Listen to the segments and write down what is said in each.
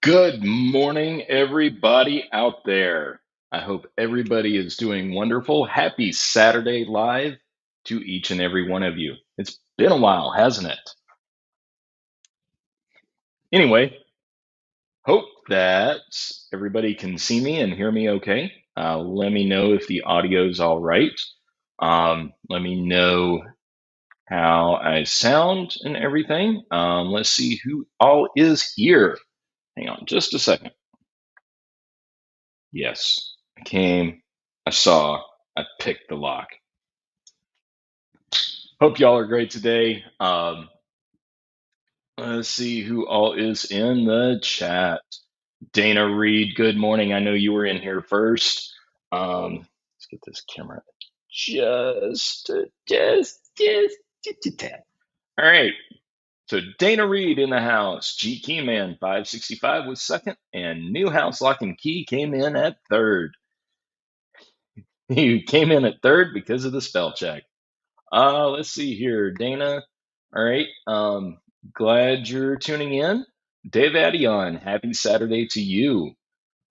Good morning, everybody out there. I hope everybody is doing wonderful. Happy Saturday live to each and every one of you. It's been a while, hasn't it? Anyway, hope that everybody can see me and hear me okay. Let me know if the audio's all right. Let me know how I sound and everything. Let's see who all is here. Hang on just a second. Yes, I came, I saw, I picked the lock. Hope y'all are great today. Let's see who all is in the chat. Dana Reed, good morning. I know you were in here first. Let's get this camera just a tad. All right. So Dana Reed in the house. G Keyman 565 was second, and New House Lock and Key came in at third. He came in at third because of the spell check. Let's see here, Dana. All right. Glad you're tuning in. Dave Adion, happy Saturday to you.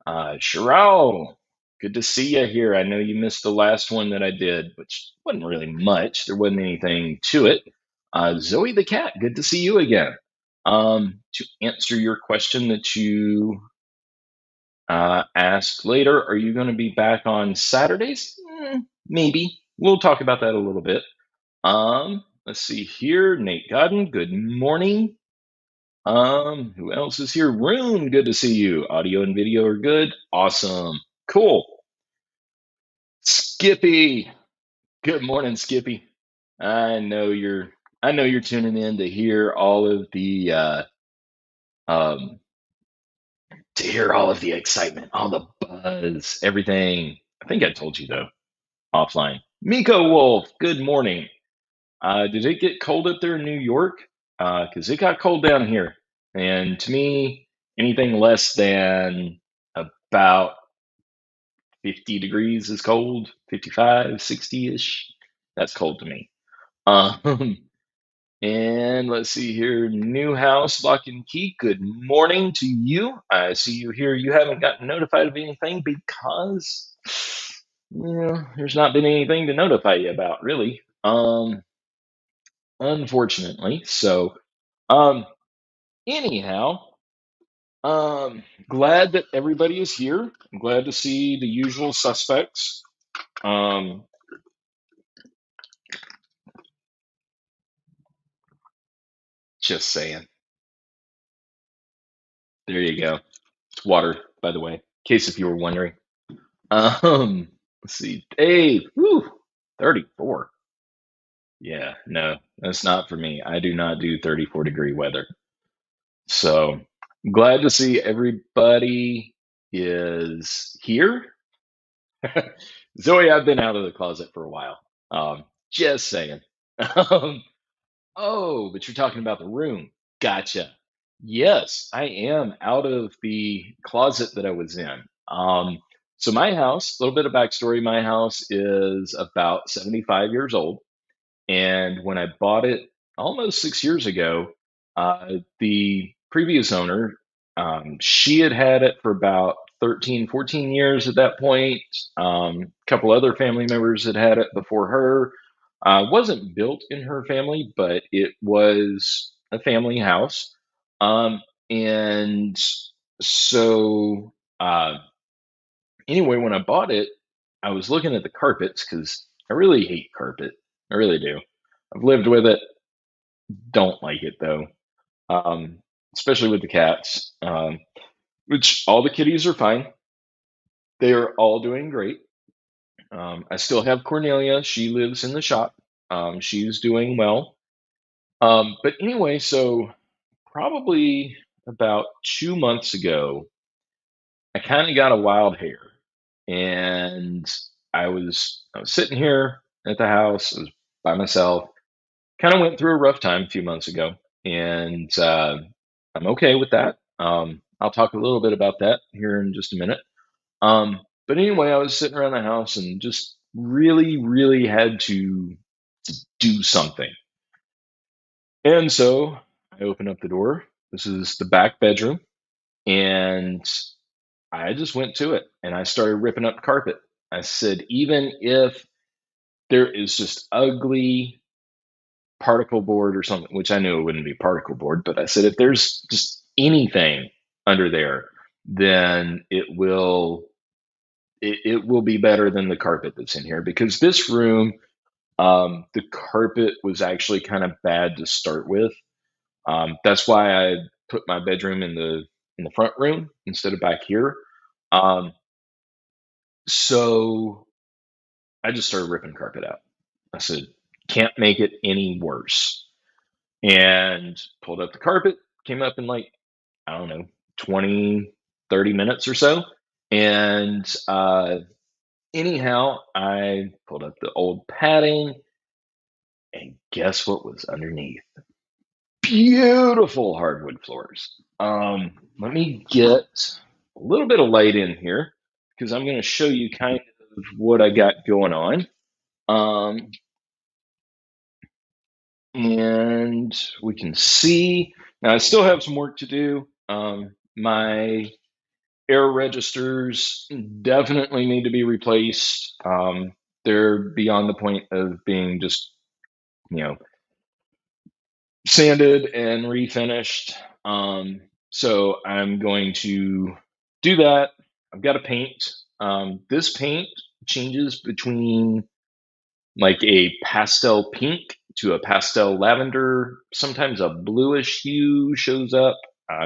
Sherelle, good to see you here. I know you missed the last one that I did, which wasn't really much. There wasn't anything to it. Zoe the cat, good to see you again. To answer your question that you asked later, are you going to be back on Saturdays? Maybe. We'll talk about that a little bit. Let's see here. Nate Godden, good morning. Who else is here? Rune, good to see you. Audio and video are good. Awesome. Cool. Skippy. Good morning, Skippy. I know you're I know you're tuning in to hear all of the um excitement, all the buzz, everything. I think I told you though, offline. Miko Wolf, good morning. Did it get cold up there in New York? Because it got cold down here. And to me, anything less than about 50 degrees is cold, 55, 60 ish. That's cold to me. Um, and let's see here. New house, lock and key. Good morning to you. I see you here. You haven't gotten notified of anything because, there's not been anything to notify you about, really. Unfortunately. So, um, anyhow, glad that everybody is here. I'm glad to see the usual suspects. Um, just saying. There you go. It's water, by the way, in case if you were wondering. Let's see. Dave, whew, 34. Yeah, no, that's not for me. I do not do 34-degree weather. So glad to see everybody is here. Zoe, I've been out of the closet for a while. Just saying. Um, oh, but you're talking about the room. Gotcha. Yes, I am out of the closet that I was in. So my house, a little bit of backstory, my house is about 75 years old. And when I bought it almost 6 years ago, the previous owner, she had had it for about 13, 14 years at that point. A couple other family members had had it before her. Wasn't built in her family, but it was a family house. And so, anyway, when I bought it, I was looking at the carpets because I really hate carpet. I really do. I've lived with it. Don't like it though, um, especially with the cats. Which all the kitties are fine. They are all doing great. I still have Cornelia. She lives in the shop. She's doing well. But anyway, so probably about 2 months ago, I kind of got a wild hair, and I was sitting here at the house. I was by myself. Kind of went through a rough time a few months ago, and I'm okay with that. I'll talk a little bit about that here in just a minute. But anyway, I was sitting around the house and just really, really had to do something. And so I opened up the door. This is the back bedroom. And I just went to it and I started ripping up carpet. I said, even if there is just ugly particle board or something, which I knew it wouldn't be particle board, but I said, if there's just anything under there, then it will be better than the carpet that's in here, because this room, the carpet was actually kind of bad to start with. That's why I put my bedroom in the front room instead of back here. Um, so I just started ripping carpet out. I said, can't make it any worse. And pulled up the carpet, came up in like, I don't know, 20, 30 minutes or so. And anyhow, I pulled up the old padding, and guess what was underneath? Beautiful hardwood floors. Let me get a little bit of light in here because I'm going to show you kind of what I got going on. Um, and we can see now I still have some work to do. My air registers definitely need to be replaced. They're beyond the point of being just, you know, sanded and refinished. So I'm going to do that. I've got to paint. This paint changes between like a pastel pink to a pastel lavender. Sometimes a bluish hue shows up.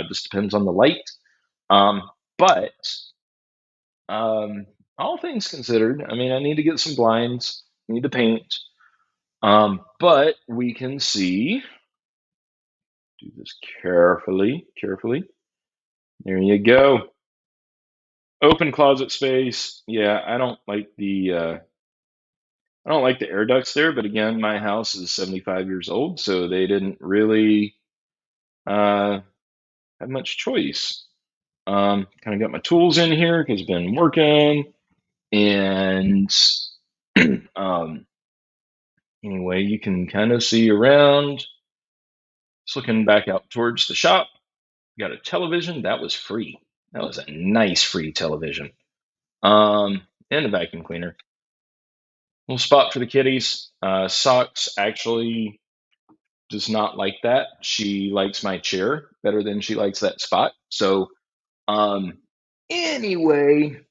Just depends on the light. Um, but um, all things considered, I mean, I need to get some blinds, need to paint. But we can see, do this carefully, carefully. There you go. Open closet space. Yeah, I don't like the air ducts there, but again, my house is 75 years old, so they didn't really uh, have much choice. Kind of got my tools in here because I've been working, and um, anyway, you can kind of see around. Just looking back out towards the shop, got a television that was free. That was a nice free television. And a vacuum cleaner. Little spot for the kitties. Socks actually does not like that. She likes my chair better than she likes that spot. So, um, anyway,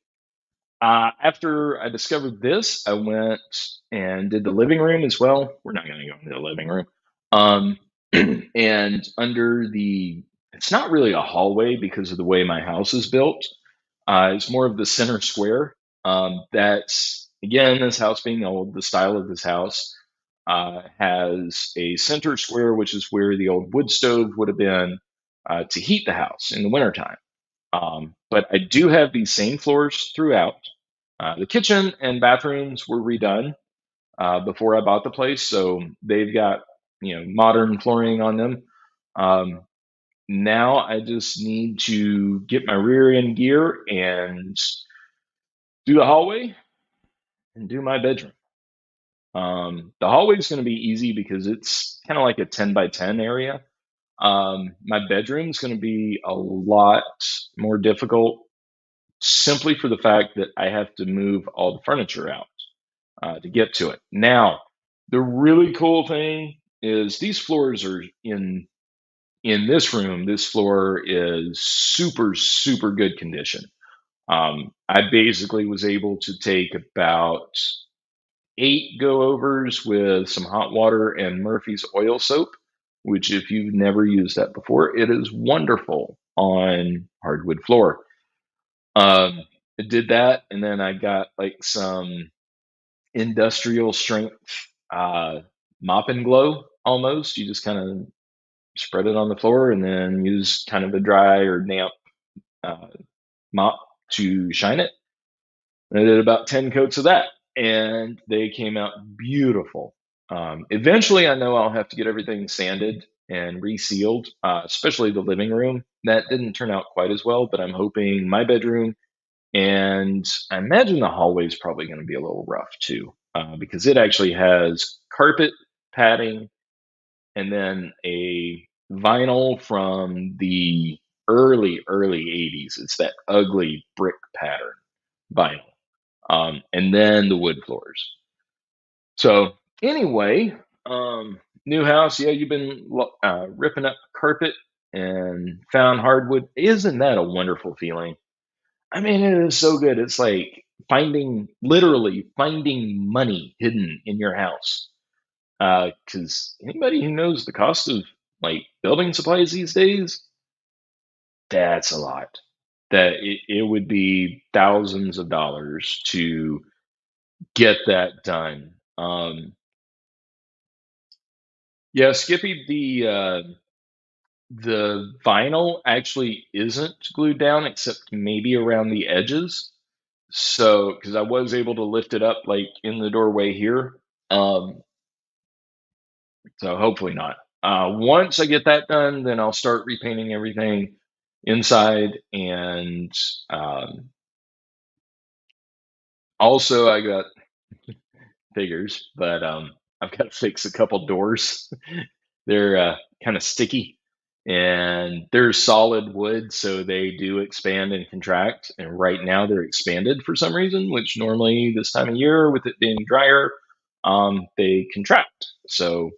after I discovered this, I went and did the living room as well. We're not going to go into the living room. Um, and under it's not really a hallway because of the way my house is built. It's more of the center square. That's, again, this house being old, the style of this house has a center square, which is where the old wood stove would have been to heat the house in the wintertime. But I do have these same floors throughout. The kitchen and bathrooms were redone before I bought the place, so they've got, modern flooring on them. Um, Now I just need to get my rear end gear and do the hallway and do my bedroom. The hallway is going to be easy because it's kind of like a 10 by 10 area. My bedroom is going to be a lot more difficult simply for the fact that I have to move all the furniture out to get to it. Now, the really cool thing is these floors are in this room. This floor is super, super good condition. I basically was able to take about 8 go overs with some hot water and Murphy's oil soap, which, if you've never used that before, it is wonderful on hardwood floor. I did that, and then I got like some industrial strength mop and glow almost. You just kind of spread it on the floor and then use kind of a dry or damp uh, mop to shine it. And I did about 10 coats of that, and they came out beautiful. Eventually, I know I'll have to get everything sanded and resealed, especially the living room. That didn't turn out quite as well, but I'm hoping my bedroom and I imagine the hallway is probably going to be a little rough too, because it actually has carpet, padding, and then a vinyl from the early 80s. It's that ugly brick pattern vinyl. And then the wood floors. So anyway, new house. Yeah, you've been ripping up carpet and found hardwood. Isn't that a wonderful feeling? I mean, it is so good. It's like literally finding money hidden in your house. Because anybody who knows the cost of like building supplies these days, that's a lot. That it would be thousands of dollars to get that done. Yeah, Skippy, the vinyl actually isn't glued down except maybe around the edges. So, because I was able to lift it up like in the doorway here. Um, so hopefully not. Once I get that done, then I'll start repainting everything inside. And also, I got figures, but I've got to fix a couple doors. They're kind of sticky and they're solid wood, so they do expand and contract. And right now they're expanded for some reason, which normally this time of year, with it being drier, they contract. So,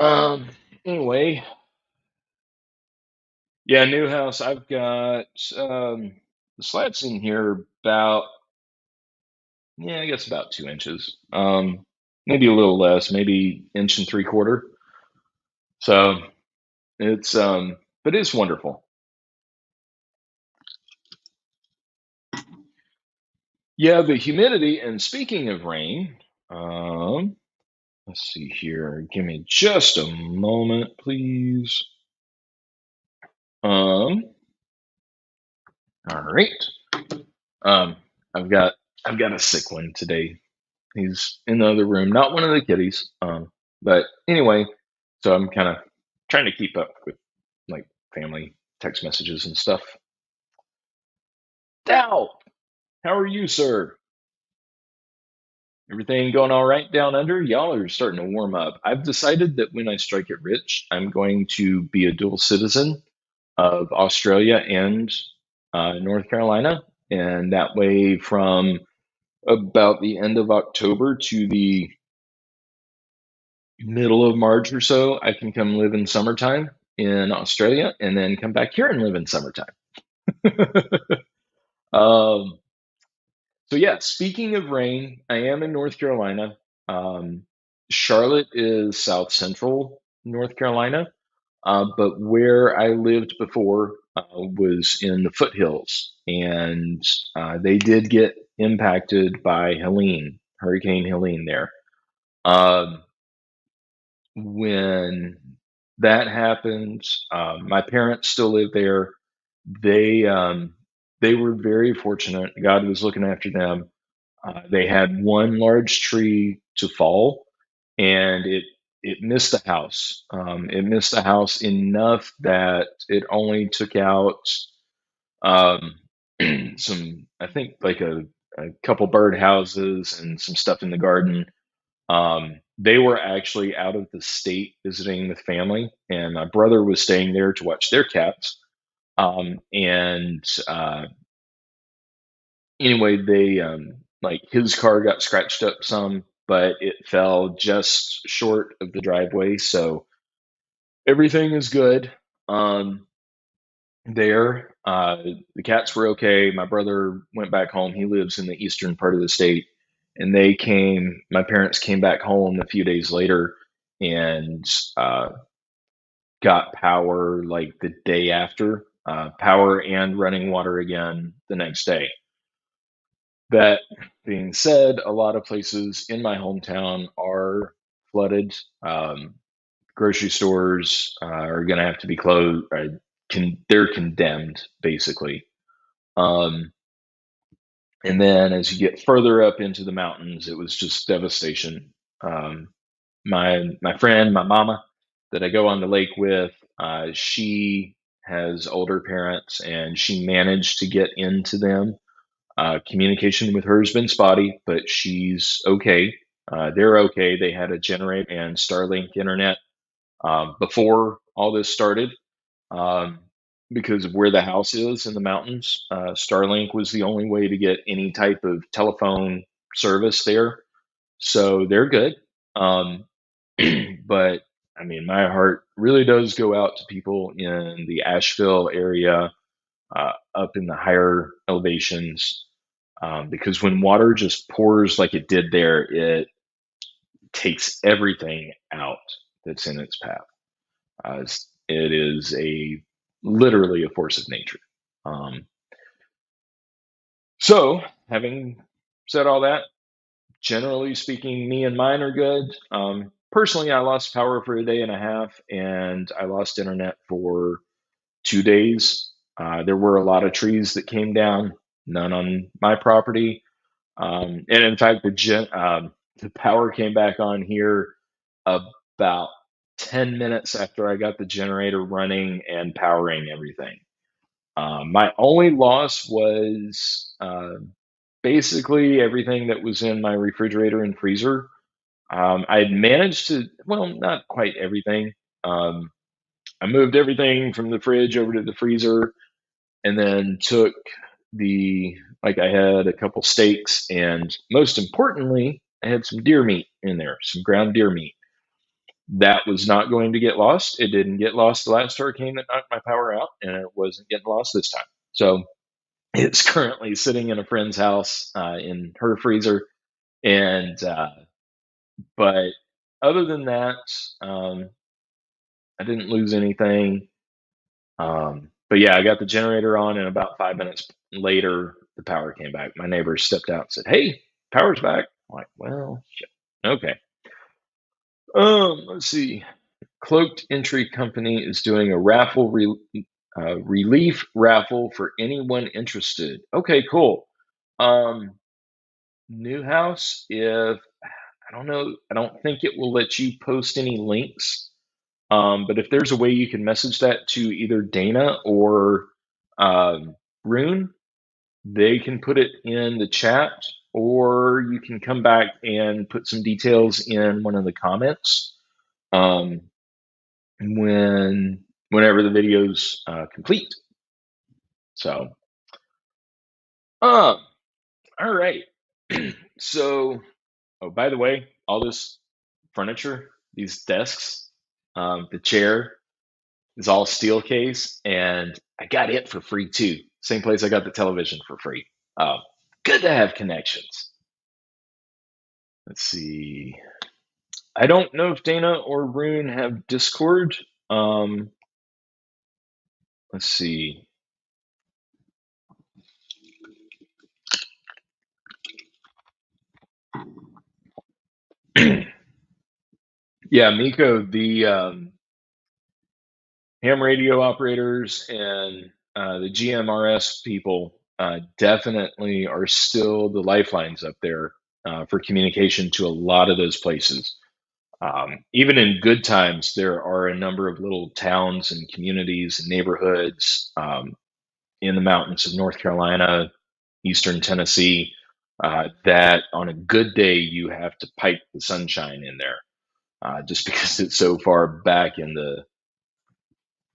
um, anyway, yeah, new house. I've got the slats in here about, yeah, I guess about 2 inches. Maybe a little less, maybe inch and three quarter. So it's but it's wonderful. Yeah, the humidity. And speaking of rain, um, let's see here. Give me just a moment, please. Um, all right. Um, I've got I've got a sick one today. He's in the other room, not one of the kitties. But anyway, so I'm kind of trying to keep up with like family text messages and stuff. Dal, how are you, sir? Everything going all right down under? Y'all are starting to warm up. I've decided that when I strike it rich, I'm going to be a dual citizen of Australia and North Carolina. And that way, from about the end of October to the middle of March or so, I can come live in summertime in Australia and then come back here and live in summertime. um, So yeah, speaking of rain, I am in North Carolina. Um, Charlotte is South Central North Carolina, but where I lived before was in the foothills, and they did get impacted by Hurricane Helene there. Um, when that happened, my parents still live there. They um, they were very fortunate. God was looking after them. They had one large tree to fall, and it missed the house. It missed the house enough that it only took out um, some, I think, like a couple bird houses and some stuff in the garden. They were actually out of the state visiting with family, and my brother was staying there to watch their cats. And anyway, they like his car got scratched up some, but it fell just short of the driveway, so everything is good. Um, there, the cats were okay. My brother went back home. He lives in the eastern part of the state, and they came. My parents came back home a few days later and got power like the day after. Power and running water again the next day. That being said, a lot of places in my hometown are flooded. Grocery stores are going to have to be closed. They're condemned, basically. Um, and then as you get further up into the mountains, it was just devastation. Um, my friend, my mama, that I go on the lake with, she has older parents, and she managed to get into them. Communication with her has been spotty, but she's okay. They're okay. They had a generator and Starlink internet before all this started. Um, because of where the house is in the mountains. Starlink was the only way to get any type of telephone service there, so they're good. Um, but I mean, my heart really does go out to people in the Asheville area, up in the higher elevations, because when water just pours like it did there, it takes everything out that's in its path. It is a literally a force of nature. Um, so, having said all that, generally speaking, me and mine are good. Personally, I lost power for a day and a half, and I lost internet for 2 days. There were a lot of trees that came down, none on my property. And in fact, the power came back on here about 10 minutes after I got the generator running and powering everything. My only loss was basically everything that was in my refrigerator and freezer. I had managed to, well, not quite everything. Um, I moved everything from the fridge over to the freezer and then took like I had a couple steaks, and most importantly, I had some deer meat in there, some ground deer meat. That was not going to get lost. It didn't get lost the last hurricane that knocked my power out, and it wasn't getting lost this time. So it's currently sitting in a friend's house, in her freezer. And, but other than that, um, I didn't lose anything. But yeah, I got the generator on, and about 5 minutes later, the power came back. My neighbor stepped out and said, "Hey, power's back." I'm like, well, shit. Okay. Let's see. Cloaked Entry Company is doing a relief raffle for anyone interested. Okay, cool. Um, New house, if I don't know, I don't think it will let you post any links. But if there's a way you can message that to either Dana or Rune, they can put it in the chat, or you can come back and put some details in one of the comments, um, whenever the video's complete. So, um, all right. So, oh, by the way, all this furniture, these desks, the chair is all steel case, and I got it for free too. Same place I got the television for free. Um, Good to have connections. Let's see. I don't know if Dana or Rune have Discord. Um, let's see. Yeah, Miko, the ham radio operators and the GMRS people definitely are still the lifelines up there for communication to a lot of those places. Even in good times, there are a number of little towns and communities and neighborhoods in the mountains of North Carolina, Eastern Tennessee, that on a good day you have to pipe the sunshine in there, just because it's so far back in the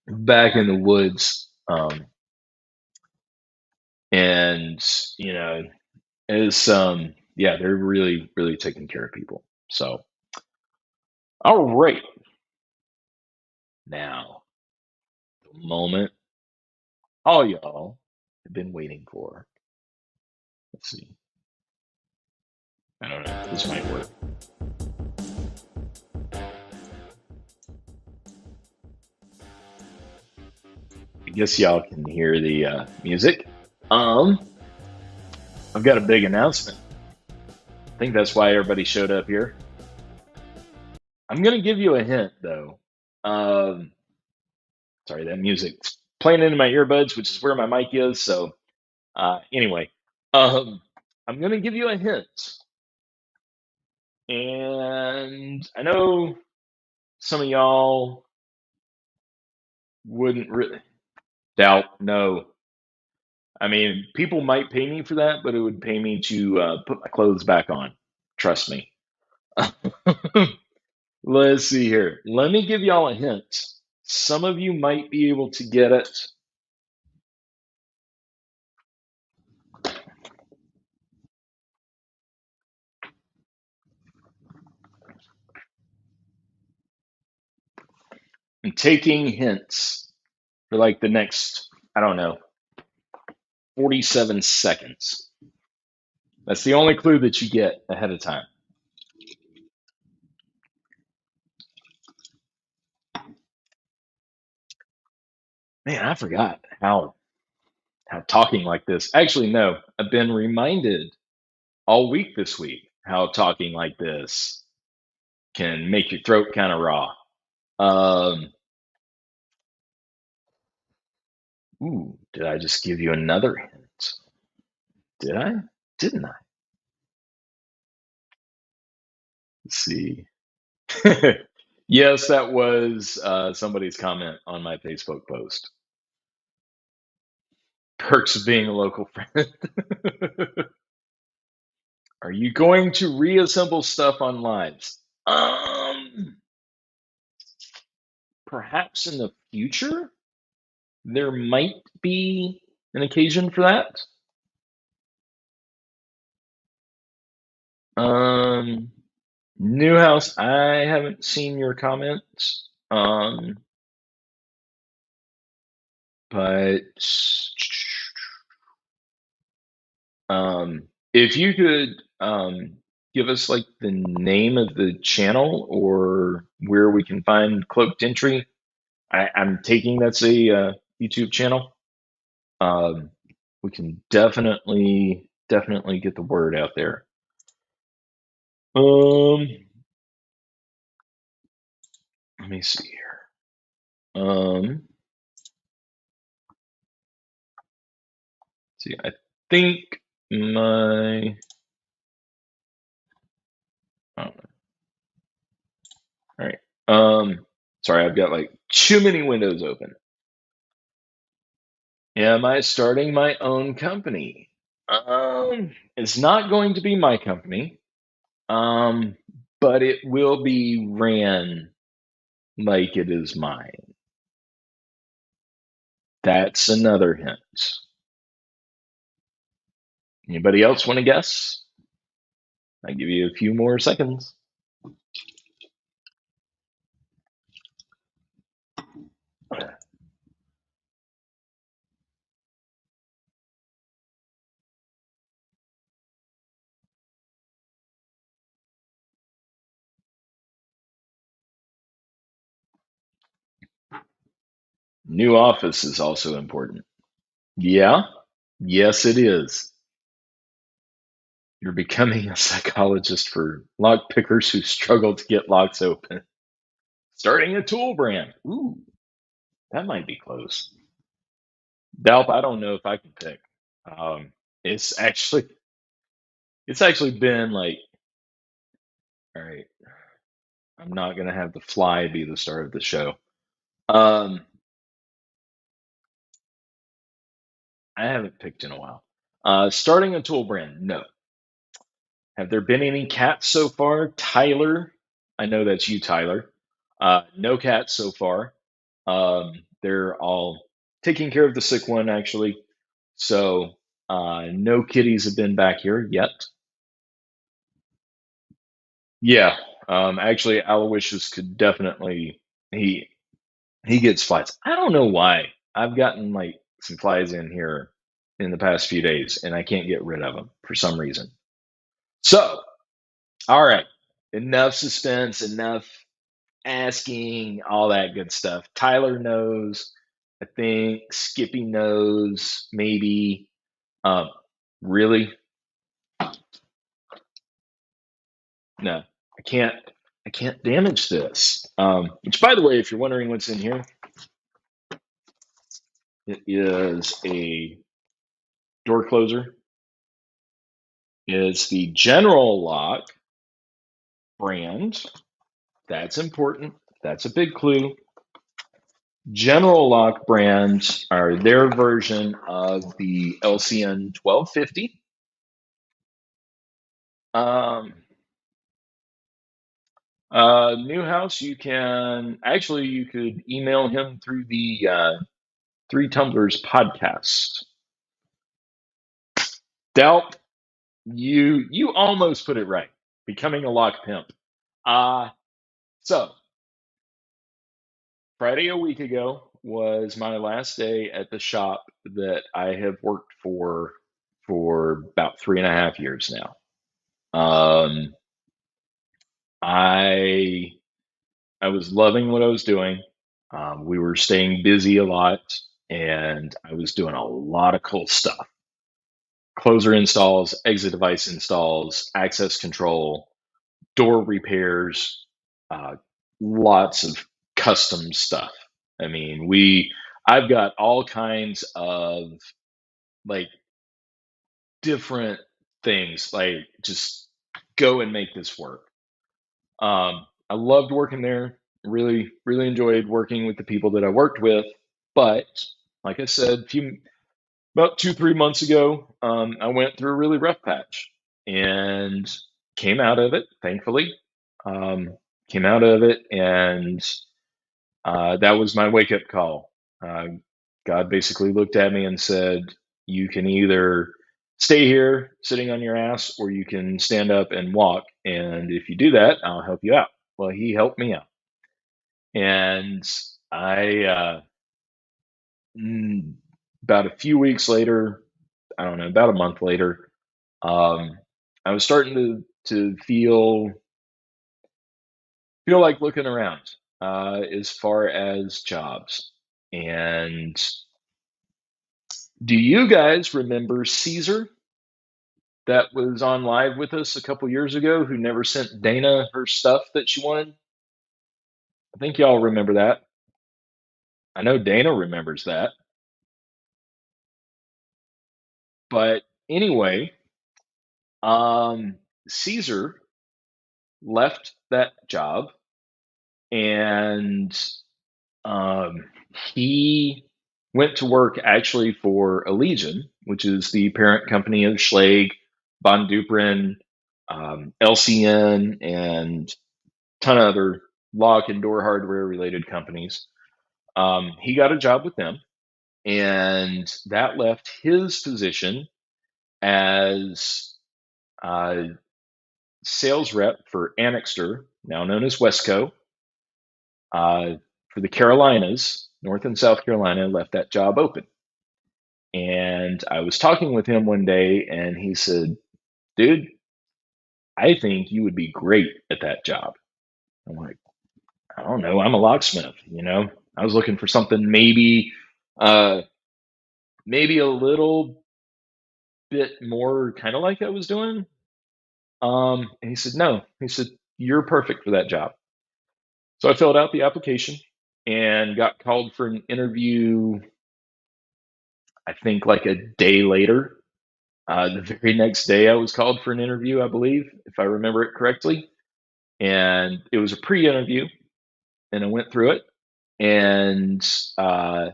woods. And you know, it's yeah, they're really taking care of people. So, all right, now the moment all y'all have been waiting for. Let's see. I don't know. This might work. I guess y'all can hear the music. Um, I've got a big announcement. I think that's why everybody showed up here. I'm gonna give you a hint though. Um, Sorry, that music's playing into my earbuds, which is where my mic is. So anyway, um, I'm gonna give you a hint, and I know some of y'all wouldn't really doubt. No, I mean, people might pay me for that, but it would pay me to put my clothes back on. Trust me. Let's see here. Let me give y'all a hint. Some of you might be able to get it. I'm taking hints for like the next, I don't know, 47 seconds. That's the only clue that you get ahead of time. Man, I forgot how talking like this. Actually, no, I've been reminded all week this week how talking like this can make your throat kind of raw. Um, did I just give you another hint? Did I? Didn't I? Let's see. Yes, that was somebody's comment on my Facebook post. Perks of being a local friend. Are you going to reassemble stuff on lives? Perhaps in the future there might be an occasion for that. Um, Newhouse, I haven't seen your comments. But if you could give us like the name of the channel or where we can find Cloaked Entry, I'm taking that's a YouTube channel. Um, we can definitely get the word out there. Um, Let me see here. See, I think my. Oh, all right. Sorry, I've got like too many windows open. Am I starting my own company? It's not going to be my company. Um, but it will be ran like it is mine. That's another hint. Anybody else want to guess? I give you a few more seconds. New office is also important. Yeah, yes, it is. You're becoming a psychologist for lock pickers who struggle to get locks open. Starting a tool brand. Ooh, that might be close. Dalp, I don't know if I can pick. Um, it's actually it's actually been like, all right, I'm not gonna have the fly be the start of the show. Um, I haven't picked in a while. Starting a tool brand. No. Have there been any cats so far? Tyler, I know that's you, Tyler. No cats so far. They're all taking care of the sick one, actually. So no kitties have been back here yet. Yeah, actually, Aloysius could definitely he he gets flies. I don't know why. I've gotten like some flies in here in the past few days, and I can't get rid of them for some reason. So, all right, enough suspense, enough asking, all that good stuff. Tyler knows. I think Skippy knows. Maybe. Um, really? No, I can't. I can't damage this. Which, by the way, if you're wondering what's in here, it is a door closer. It's the General Lock brand. That's important. That's a big clue. General Lock brands are their version of the LCN 1250. Um, Newhouse, you could email him through the Three Tumblers podcast. Delp, you almost put it right. Becoming a lock pimp. Uh so Friday a week ago was my last day at the shop that I have worked for about 3.5 years now. Um, I I was loving what I was doing. We were staying busy a lot, and I was doing a lot of cool stuff: closer installs, exit device installs, access control, door repairs, uh, lots of custom stuff. I mean, I've got all kinds of like different things, like just go and make this work. I loved working there. Really, really enjoyed working with the people that I worked with. But like I said, about 2, 3 months ago, I went through a really rough patch and came out of it, thankfully. Um, Came out of it, and that was my wake up call. God basically looked at me and said, "You can either stay here sitting on your ass, or you can stand up and walk. And if you do that, I'll help you out." Well, he helped me out. And I, mm, about a few weeks later, I don't know, about a month later, um, I was starting to feel like looking around as far as jobs. And do you guys remember Caesar, that was on live with us a couple years ago, who never sent Dana her stuff that she wanted? I think y'all remember that. I know Dana remembers that. But anyway, Caesar left that job, and um, he went to work actually for Allegion, which is the parent company of Schlage, Von Duprin, LCN, and ton of other lock and door hardware related companies. He got a job with them, and that left his position as uh, sales rep for Annixter, now known as Wesco, for the Carolinas, North and South Carolina, left that job open. And I was talking with him one day, and he said, "Dude, I think you would be great at that job." I'm like, "I don't know. I'm a locksmith, you know." I was looking for something uh, maybe a little bit more kind of like I was doing. And he said, "No." He said, "You're perfect for that job." So I filled out the application and got called for an interview, I think like a day later. The very next day, I was called for an interview, I believe, if I remember it correctly. And it was a pre interview, and I went through it. And uh,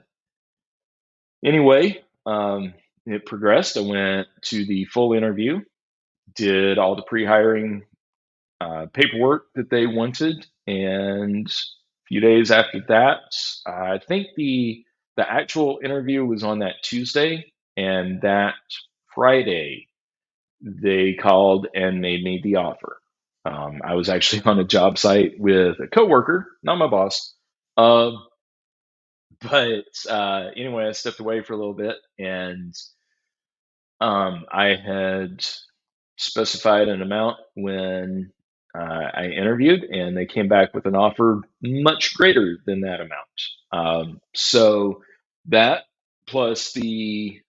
anyway, it progressed. I went to the full interview, did all the pre hiring paperwork that they wanted. And a few days after that, I think the actual interview was on that Tuesday, and that Friday they called and made me the offer. I was actually on a job site with a coworker, not my boss. Um, but anyway, I stepped away for a little bit, and I had specified an amount when I interviewed, and they came back with an offer much greater than that amount. So that, plus the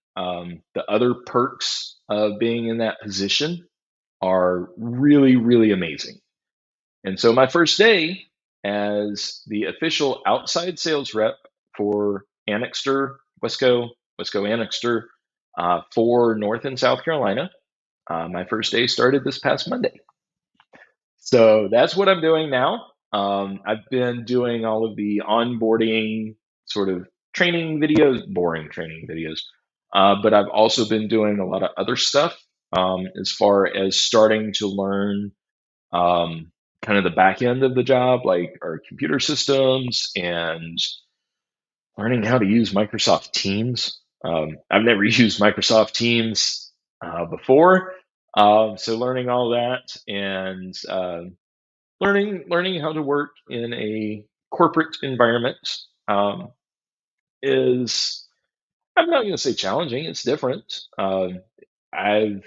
other perks of being in that position, are really, really amazing. And so my first day as the official outside sales rep for Annixter, Wesco Annixter, for North and South Carolina, my first day started this past Monday. So that's what I'm doing now. I've been doing all of the onboarding sort of training videos, boring training videos, but I've also been doing a lot of other stuff, as far as starting to learn um, kind of the back end of the job, like our computer systems, and learning how to use Microsoft Teams. I've never used Microsoft Teams before, so learning all that, and learning how to work in a corporate environment is, I'm not going to say challenging, it's different. I've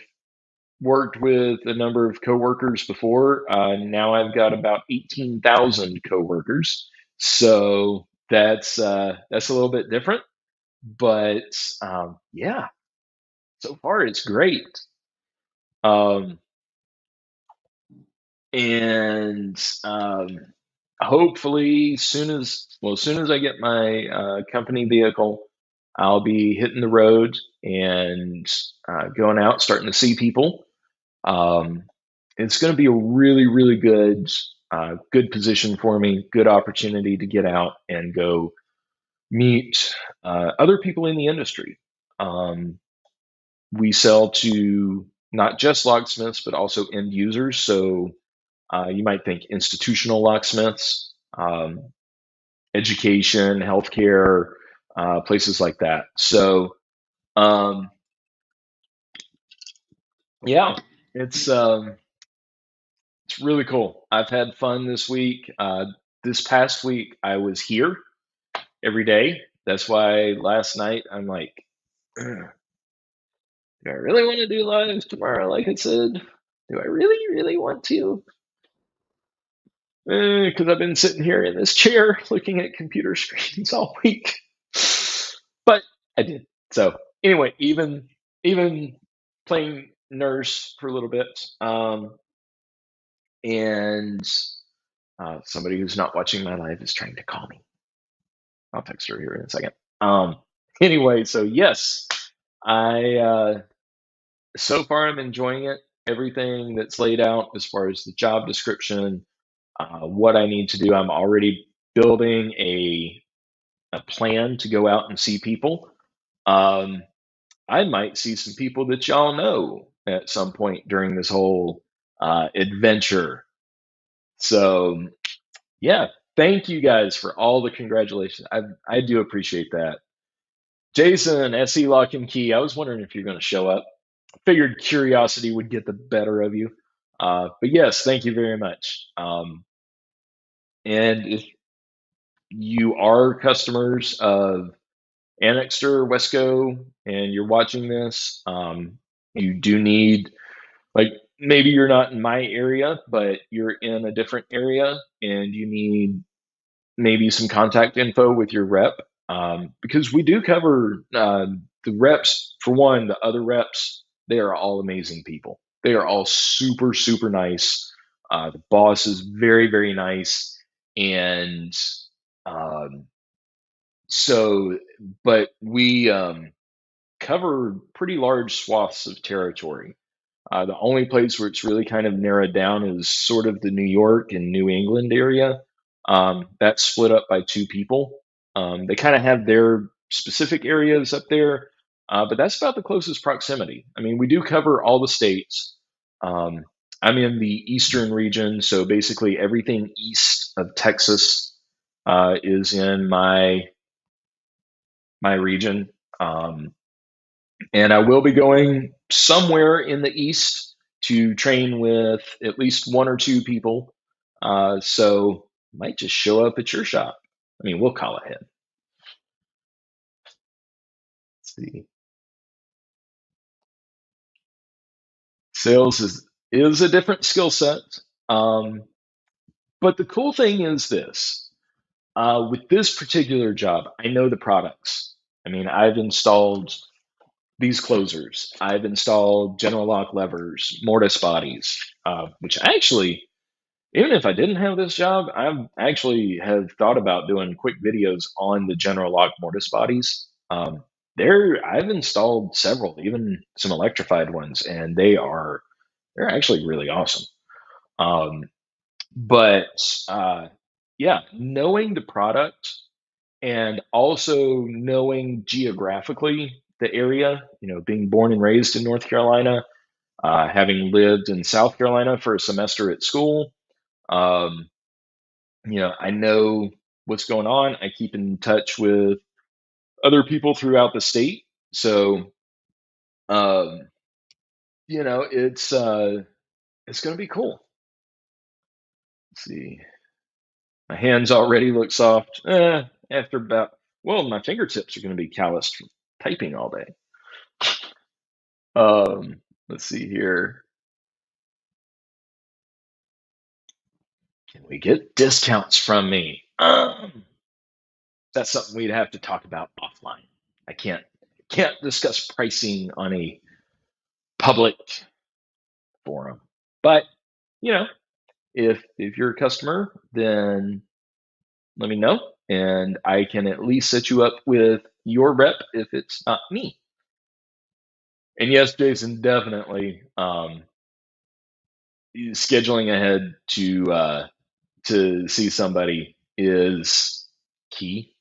worked with a number of coworkers before. Now I've got about 18,000 coworkers. So that's a little bit different. But yeah, so far it's great. Um, and hopefully, as soon as I get my company vehicle, I'll be hitting the road and going out, starting to see people. Um, it's going to be a really, really good position for me. Good opportunity to get out and go meet other people in the industry. Um, we sell to not just locksmiths, but also end users. So you might think institutional locksmiths, education, healthcare, places like that. So um, yeah, it's um, it's really cool. I've had fun this week. This past week, I was here every day. That's why last night I'm like, do I really want to do lives tomorrow? Like I said, do I really, really want to? Because I've been sitting here in this chair looking at computer screens all week. But I did. So anyway, even playing nurse for a little bit, and somebody who's not watching my live is trying to call me. I'll text her here in a second. Um, anyway, so yes, I so far I'm enjoying it. Everything that's laid out as far as the job description, what I need to do, I'm already building a plan to go out and see people. Um, I might see some people that y'all know at some point during this whole adventure. So yeah, thank you guys for all the congratulations. I do appreciate that. Jason, SE Lock and Key. I was wondering if you're going to show up. Figured curiosity would get the better of you. But yes, thank you very much. And if you are customers of Annixter, Wesco, and you're watching this, you do need, like, maybe you're not in my area, but you're in a different area and you need maybe some contact info with your rep, because we do cover the reps. For one, the other reps, they are all amazing people. They are all super, super nice. The boss is very, very nice. And um, so, but we cover pretty large swaths of territory. The only place where it's really kind of narrowed down is sort of the New York and New England area. That's split up by two people. They kind of have their specific areas up there, but that's about the closest proximity. I mean, we do cover all the states. Um, I'm in the eastern region, so basically everything east of Texas is in my region. Um, and I will be going somewhere in the east to train with at least one or two people. So might just show up at your shop. I mean, we'll call ahead. Let's see. Sales is a different skill set. Um, but the cool thing is this. With this particular job, I know the products. I mean, I've installed these closers. I've installed general lock levers, mortise bodies, which actually, even if I didn't have this job, I actually have thought about doing quick videos on the general lock mortise bodies. I've installed several, even some electrified ones, and they're actually really awesome. Um, but yeah, knowing the product and also knowing geographically the area, being born and raised in North Carolina, having lived in South Carolina for a semester at school. Um, I know what's going on. I keep in touch with other people throughout the state. So, um, it's going to be cool. Let's see. My hands already look soft. After about, well, my fingertips are going to be calloused from typing all day. Let's see here. Can we get discounts from me? That's something we'd have to talk about offline. I can't discuss pricing on a public forum. But you know, if you're a customer, then let me know, and I can at least set you up with your rep if it's not me. And yes, Jason, definitely scheduling ahead to see somebody is key.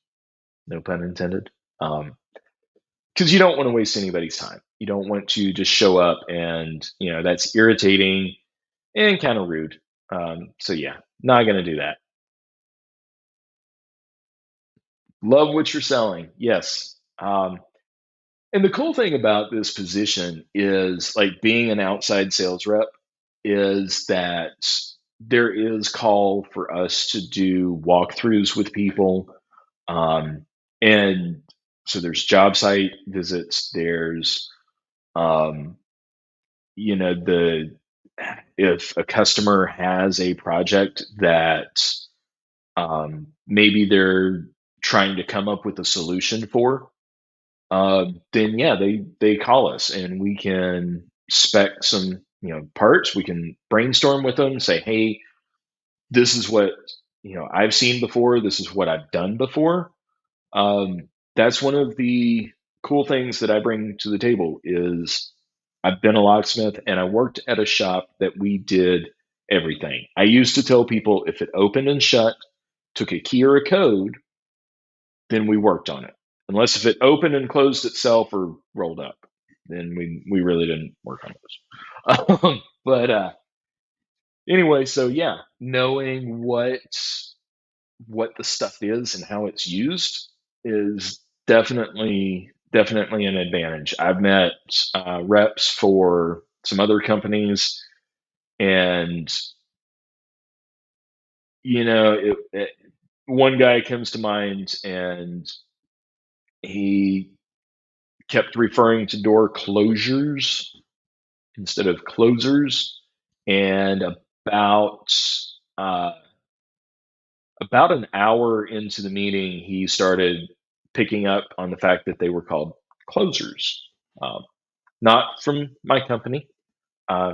No pun intended. Because you don't want to waste anybody's time. You don't want to just show up and that's irritating and kind of rude. So yeah, not gonna do that. Love what you're selling. Yes. And the cool thing about this position is like being an outside sales rep is that there is call for us to do walkthroughs with people. Um, and so there's job site visits, there's um, the if a customer has a project that maybe they're trying to come up with a solution for, then yeah, they call us and we can spec some parts. We can brainstorm with them, say, hey, this is what I've seen before. This is what I've done before. That's one of the cool things that I bring to the table is I've been a locksmith and I worked at a shop that we did everything. I used to tell people if it opened and shut, took a key or a code, then we worked on it. Unless if it opened and closed itself or rolled up, then we really didn't work on those. But anyway, so yeah, knowing what the stuff is and how it's used is definitely an advantage. I've met reps for some other companies, and one guy comes to mind, and he kept referring to door closures instead of closers, and uh, about an hour into the meeting, he started picking up on the fact that they were called closers. Um, Not from my company,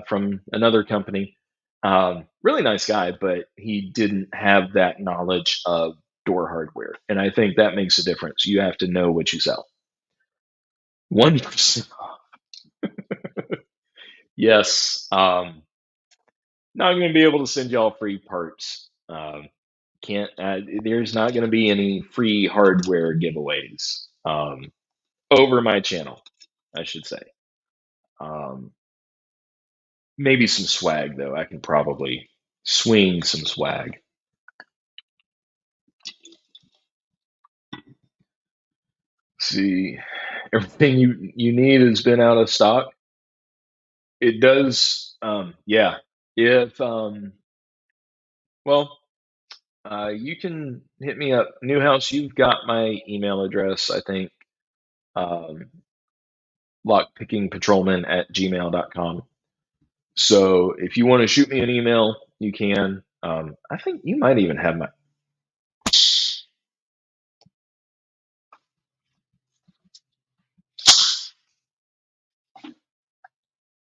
from another company. Really nice guy, but he didn't have that knowledge of door hardware. And I think that makes a difference. You have to know what you sell. 1%. Yes. Not going to be able to send y'all free parts. Can't. There's not going to be any free hardware giveaways over my channel, I should say. Um, Maybe some swag though. I can probably swing some swag. See, everything you need has been out of stock. It does. Yeah. If well, you can hit me up, Newhouse. You've got my email address, I think. Um, lockpickingpatrolman@gmail.com. So if you want to shoot me an email, you can. I think you might even have my.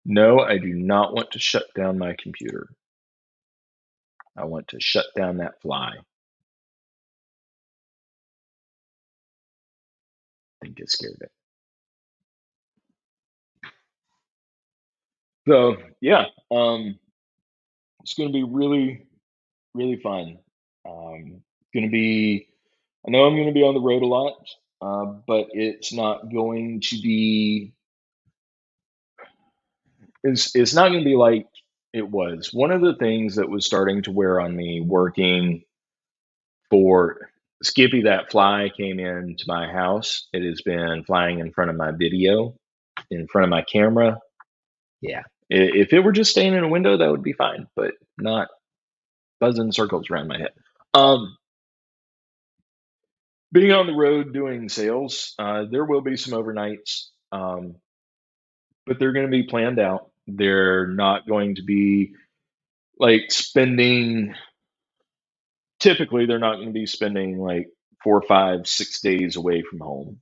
No, I do not want to shut down my computer. I want to shut down that fly. I think it scared it. So yeah, it's going to be really fun. Going to be. I know I'm going to be on the road a lot, but it's not going to be. It's not going to be like it was. One of the things that was starting to wear on me working for Skippy, that fly came into my house. It has been flying in front of my video, in front of my camera. Yeah. If it were just staying in a window, that would be fine, but not buzzing circles around my head. being on the road doing sales, there will be some overnights, but they're going to be planned out. They're not going to be like spending, typically, they're not going to be spending like 4, 5, 6 days away from home.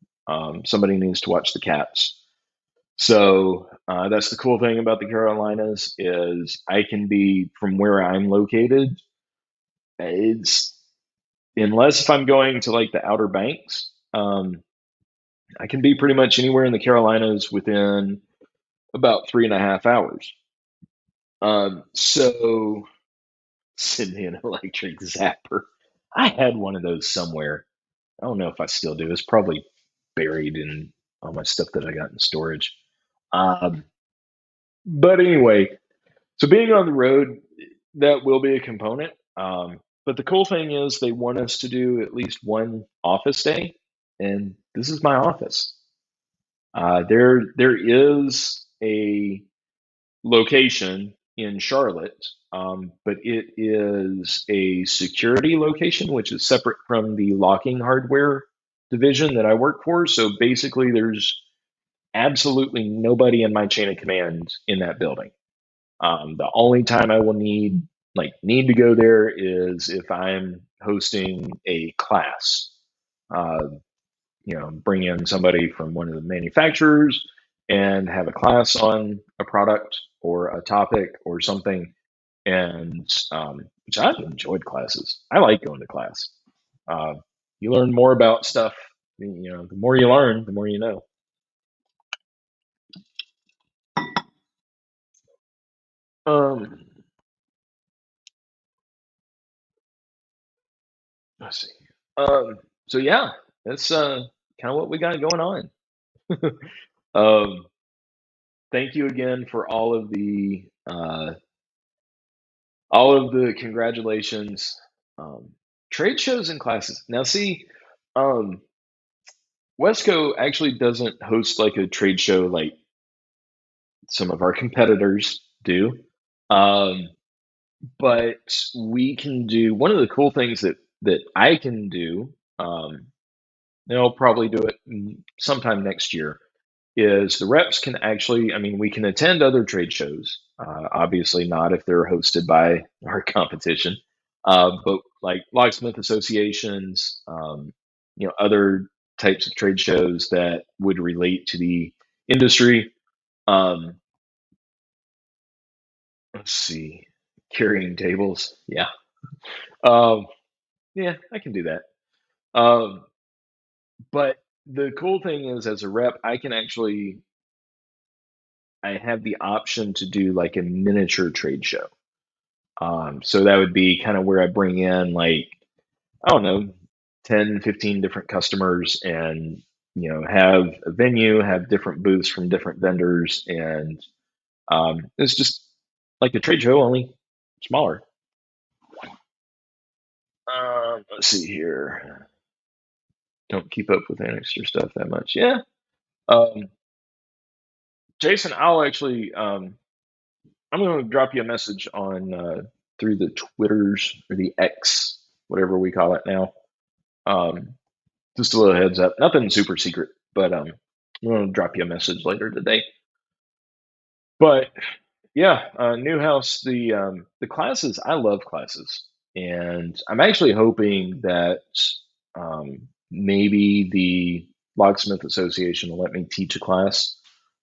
Somebody needs to watch the cats. So that's the cool thing about the Carolinas is I can be from where I'm located. It's unless if I'm going to like the Outer Banks, I can be pretty much anywhere in the Carolinas within about 3.5 hours. So send me an electric zapper. I had one of those somewhere. I don't know if I still do. It's probably buried in all my stuff that I got in storage. Um, but anyway, so being on the road, that will be a component. But the cool thing is they want us to do at least one office day, and this is my office. There is a location in Charlotte, but it is a security location, which is separate from the locking hardware division that I work for. So basically, there's absolutely nobody in my chain of command in that building. The only time I will need to go there is if I'm hosting a class. Uh, bring in somebody from one of the manufacturers and have a class on a product or a topic or something. And which I've enjoyed classes. I like going to class. Uh, you learn more about stuff. The more you learn, the more you know. Um, let's see. Um, so yeah, that's kind of what we got going on. Um, thank you again for all of the congratulations. Trade shows and classes. Now, see, um, Wesco actually doesn't host like a trade show like some of our competitors do. Um, but we can do one of the cool things that I can do. They'll probably do it sometime next year. Is the reps can actually, I mean, we can attend other trade shows. Obviously, not if they're hosted by our competition, but like locksmith associations, other types of trade shows that would relate to the industry. Um, let's see, carrying tables. Yeah. Um, yeah, I can do that. Um, but the cool thing is, as a rep, I have the option to do like a miniature trade show. So that would be kind of where I bring in like, I don't know, 10, 15 different customers and, have a venue, have different booths from different vendors. And it's just like a trade show, only smaller. Let's see here. Don't keep up with Annixter stuff that much. Yeah. Um, Jason, I'm going to drop you a message on through the Twitters or the X, whatever we call it now. Um, just a little heads up. Nothing super secret, but I'm going to drop you a message later today. But yeah, Newhouse, the classes. I love classes, and I'm actually hoping that maybe the Locksmith Association will let me teach a class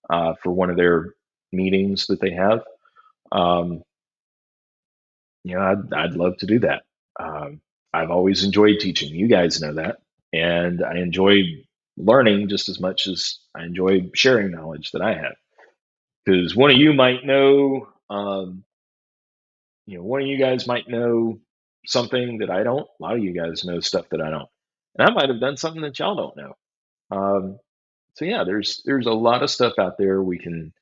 for one of their meetings that they have. Um, I'd love to do that. I've always enjoyed teaching. You guys know that, and I enjoy learning just as much as I enjoy sharing knowledge that I have. Because one of you might know, one of you guys might know something that I don't. A lot of you guys know stuff that I don't, and I might have done something that y'all don't know. So yeah, there's a lot of stuff out there we can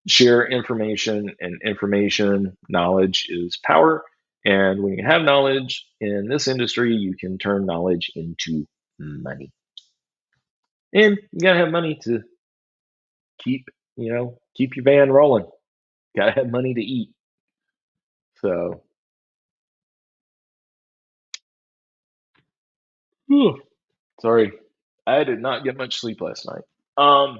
share information, and information knowledge is power. And when you have knowledge in this industry, you can turn knowledge into money. And you gotta have money to keep, keep your band rolling. Gotta have money to eat. So whew. Sorry, I did not get much sleep last night. Um,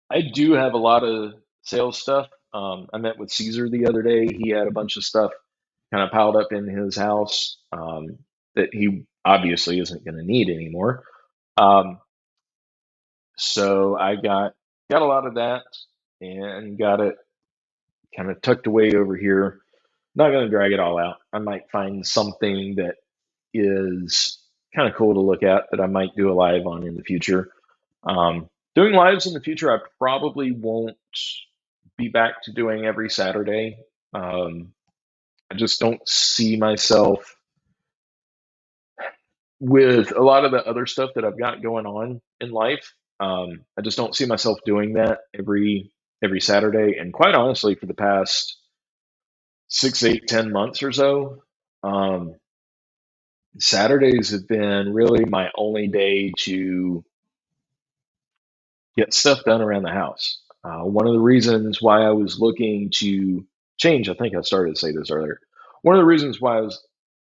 I do have a lot of sales stuff. I met with Caesar the other day. He had a bunch of stuff kind of piled up in his house that he obviously isn't going to need anymore. Um, so I got a lot of that and got it kind of tucked away over here. Not going to drag it all out. I might find something that is kind of cool to look at that I might do a live on in the future. Doing lives in the future, I probably won't be back to doing every Saturday. Um, I just don't see myself with a lot of the other stuff that I've got going on in life. I just don't see myself doing that every Saturday. And quite honestly, for the past 6, 8, 10 months or so, um, Saturdays have been really my only day to get stuff done around the house. One of the reasons why I was looking to change, I think I started to say this earlier. One of the reasons why I was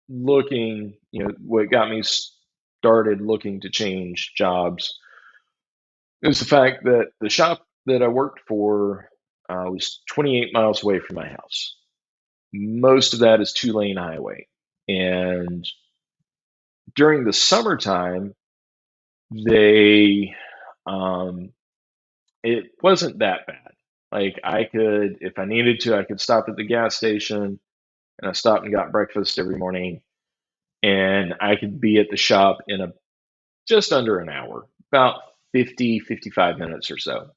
looking, what got me started looking to change jobs is the fact that the shop that I worked for was 28 miles away from my house. Most of that is 2 lane highway. And during the summertime, they um, it wasn't that bad. Like I could, if I needed to, I could stop at the gas station and I stopped and got breakfast every morning, and I could be at the shop in a just under an hour, about 50, 55 minutes or so.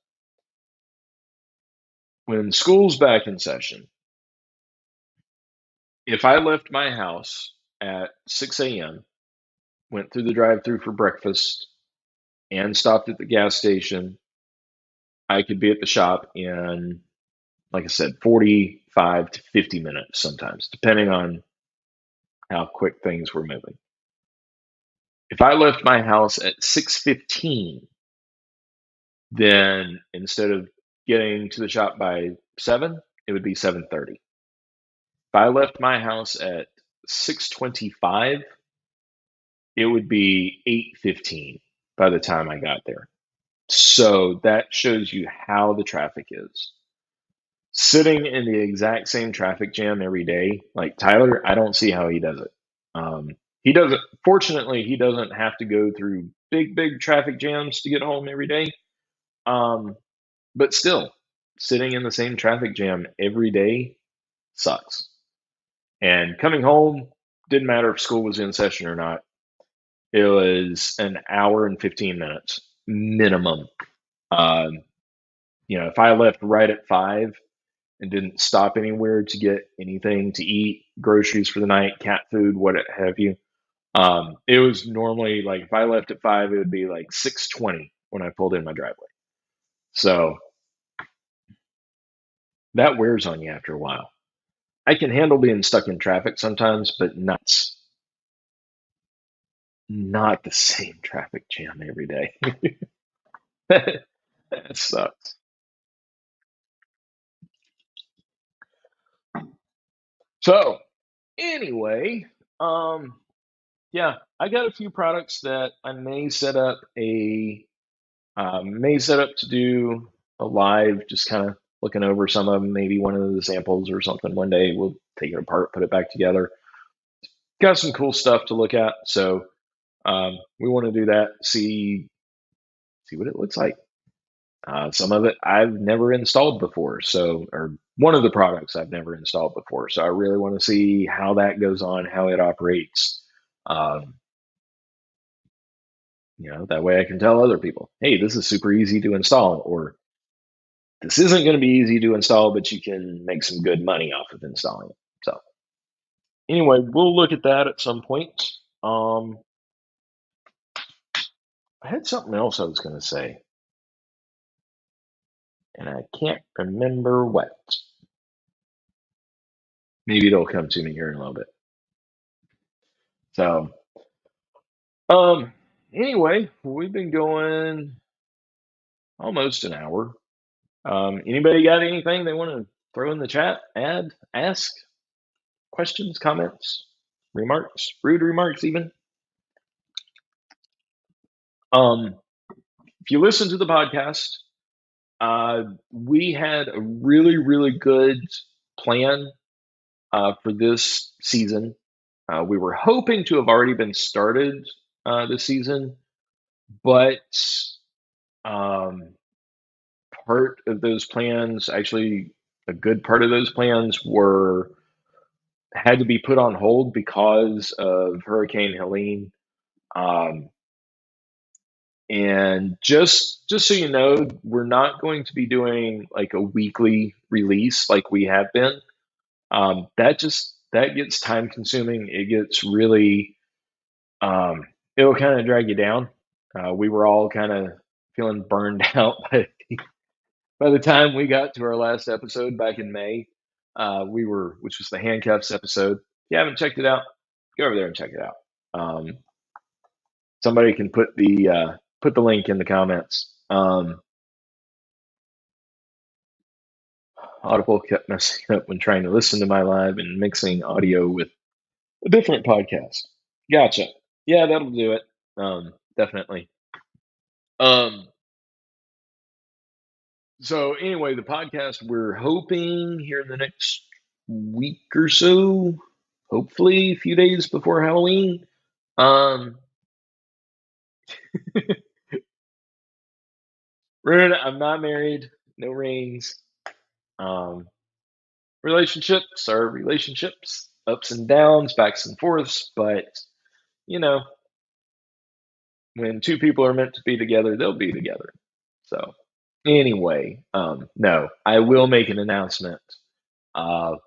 When school's back in session, if I left my house at 6 a.m., went through the drive-through for breakfast, and stopped at the gas station, I could be at the shop in, like I said, 45 to 50 minutes sometimes, depending on how quick things were moving. If I left my house at 6:15, then instead of getting to the shop by 7, it would be 7:30. If I left my house at 6:25, it would be 8:15 by the time I got there. So that shows you how the traffic is. Sitting in the exact same traffic jam every day, like Tyler, I don't see how he does it. He doesn't, fortunately, he doesn't have to go through big traffic jams to get home every day. Um, but still, sitting in the same traffic jam every day sucks. And coming home didn't matter if school was in session or not. It was an hour and 15 minutes minimum. Um, if I left right at 5 and didn't stop anywhere to get anything to eat, groceries for the night, cat food, what have you, it was normally like if I left at 5, it would be like 6:20 when I pulled in my driveway. So that wears on you after a while. I can handle being stuck in traffic sometimes, but not the same traffic jam every day. That sucks. So anyway, um, yeah, I got a few products that I may set up to do a live, just kind of looking over some of them, maybe one of the samples or something. One day we'll take it apart, put it back together. Got some cool stuff to look at, so we want to do that. See what it looks like. Some of it I've never installed before, or one of the products I've never installed before. So I really want to see how that goes on, how it operates. Um, that way I can tell other people, hey, this is super easy to install, or this isn't going to be easy to install, but you can make some good money off of installing it. So anyway, we'll look at that at some point. Um, I had something else I was going to say, and I can't remember what. Maybe it'll come to me here in a little bit. So, anyway, we've been going almost an hour. Anybody got anything they want to throw in the chat, add, ask, questions, comments, remarks, rude remarks, even? If you listen to the podcast, we had a really, really good plan for this season. We were hoping to have already been started this season, but um, part of those plans, actually, a good part of those plans were had to be put on hold because of Hurricane Helene. Um, and just so you know, we're not going to be doing like a weekly release like we have been. That gets time consuming. It gets really it'll kind of drag you down. We were all kind of feeling burned out by the time we got to our last episode back in May. Which was the handcuffs episode. If you haven't checked it out, go over there and check it out. Somebody can put the link in the comments. Audible kept messing up when trying to listen to my live and mixing audio with a different podcast. Gotcha. Yeah, that'll do it. Definitely. Um, so anyway, the podcast, we're hoping here in the next week or so, hopefully a few days before Halloween. Um, I'm not married, no rings. Um, relationships are relationships, ups and downs, backs and forths, but you know, when two people are meant to be together, they'll be together. So anyway, no, I will make an announcement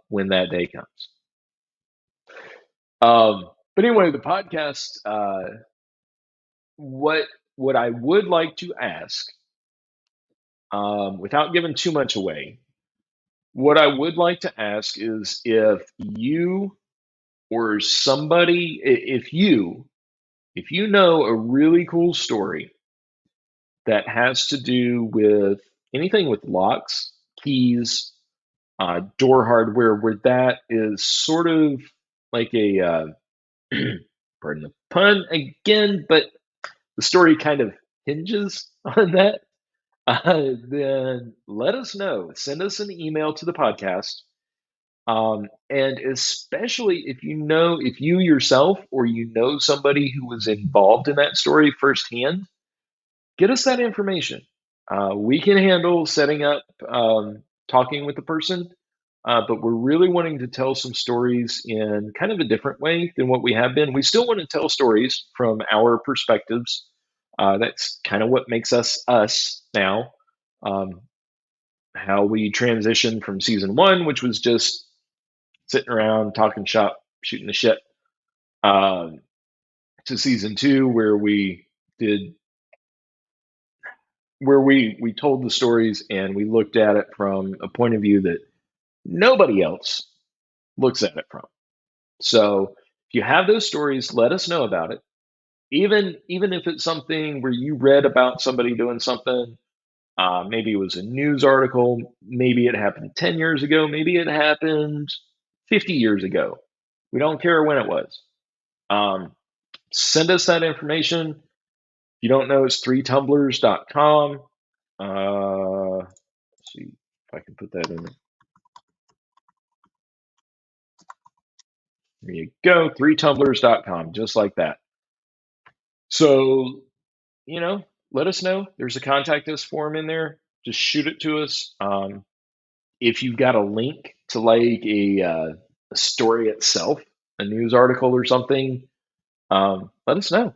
when that day comes. But anyway, the podcast. What what I would like to ask, without giving too much away, what I would like to ask is if you or somebody, if you know a really cool story that has to do with anything with locks, keys, door hardware, where that is sort of like a pardon the pun again, but the story kind of hinges on that, then let us know. Send us an email to the podcast. And especially if you yourself or you know somebody who was involved in that story firsthand, get us that information. We can handle setting up, talking with the person, but we're really wanting to tell some stories in kind of a different way than what we have been. We still want to tell stories from our perspectives. That's kind of what makes us us now. Um, how we transitioned from season one, which was just sitting around talking shop, shooting the shit, um, to season two, did where we told the stories and we looked at it from a point of view that nobody else looks at it from. So if you have those stories, let us know about it. Even if it's something where you read about somebody doing something, maybe it was a news article, maybe it happened 10 years ago, maybe it happened 50 years ago. We don't care when it was. Um, Send us that information. If you don't know, it's 3tumblers.com. Let's see if I can put that in. There you go, 3tumblers.com, just like that. So, let us know. There's a contact us form in there. Just shoot it to us. If you've got a link to like a story itself, a news article or something, let us know.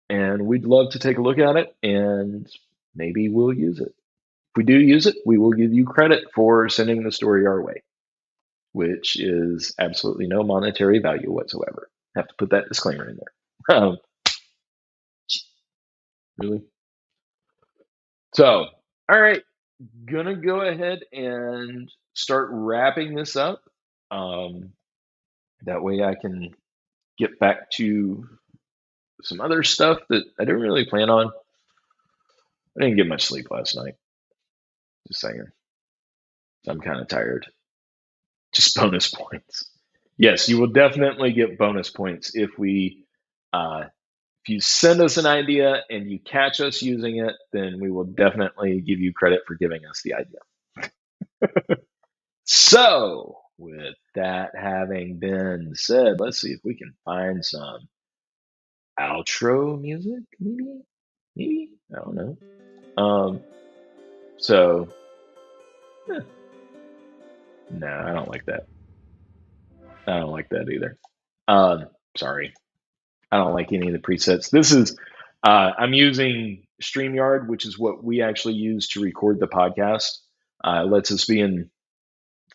And we'd love to take a look at it and maybe we'll use it. If we do use it, we will give you credit for sending the story our way, which is absolutely no monetary value whatsoever. Have to put that disclaimer in there. Really? So, all right, gonna go ahead and start wrapping this up. Um, that way I can get back to some other stuff that I didn't really plan on. I didn't get much sleep last night. Just saying. I'm kind of tired. Just bonus points. Yes, you will definitely get bonus points if if you send us an idea and you catch us using it, then we will definitely give you credit for giving us the idea. So, with that having been said, let's see if we can find some outro music, maybe? Maybe? I don't know. So, eh, no, I don't like that. I don't like that either. Sorry. I don't like any of the presets. This is, I'm using StreamYard, which is what we actually use to record the podcast. It lets us be in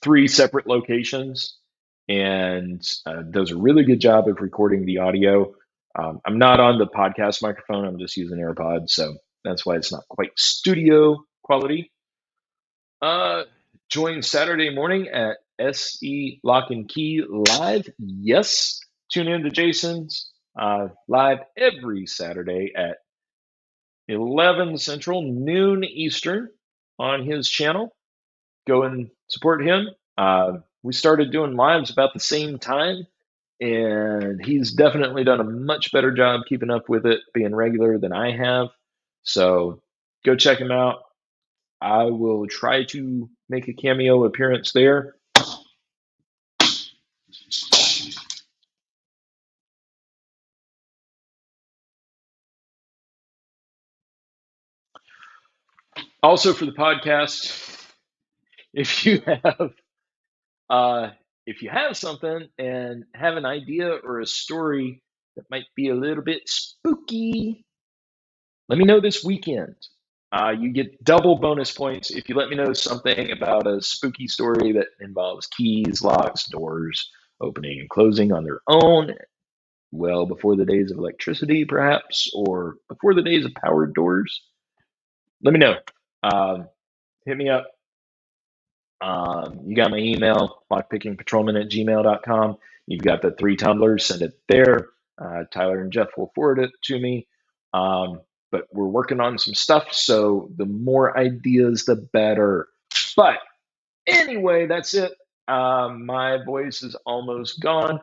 3 separate locations and does a really good job of recording the audio. I'm not on the podcast microphone, I'm just using AirPods, so that's why it's not quite studio quality. Join Saturday morning at SE Lock and Key Live. Yes, tune in to Jason's live every Saturday at 11 Central, noon Eastern on his channel. Go and support him. We started doing lives about the same time, and he's definitely done a much better job keeping up with it, being regular than I have. So go check him out. I will try to make a cameo appearance there. Also for the podcast, if you have if you have something and have an idea or a story that might be a little bit spooky, let me know this weekend. You get double bonus points if you let me know something about a spooky story that involves keys, locks, doors opening and closing on their own, well before the days of electricity, perhaps, or before the days of powered doors. Let me know. Hit me up. You got my email, lockpickingpatrolman@gmail.com. You've got the 3 tumblers, send it there. Tyler and Jeff will forward it to me. But we're working on some stuff, so the more ideas, the better. But anyway, that's it. My voice is almost gone.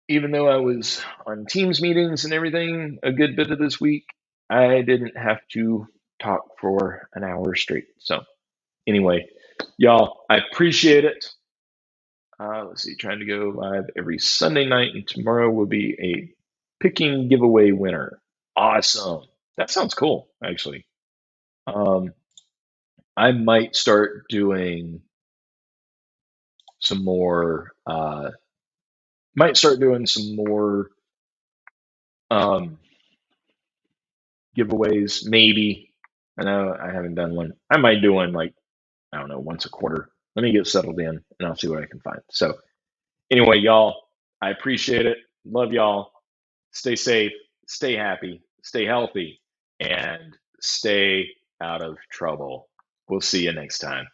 Even though I was on Teams meetings and everything a good bit of this week, I didn't have to talk for an hour straight. So anyway, y'all, I appreciate it. Let's see, trying to go live every Sunday night, and tomorrow will be a picking giveaway winner. Awesome. That sounds cool, actually. I might start doing some more, um, giveaways, maybe. I know I haven't done one. I might do one like, I don't know, once a quarter. Let me get settled in and I'll see what I can find. So, anyway, y'all, I appreciate it. Love y'all. Stay safe, stay happy, stay healthy, and stay out of trouble. We'll see you next time.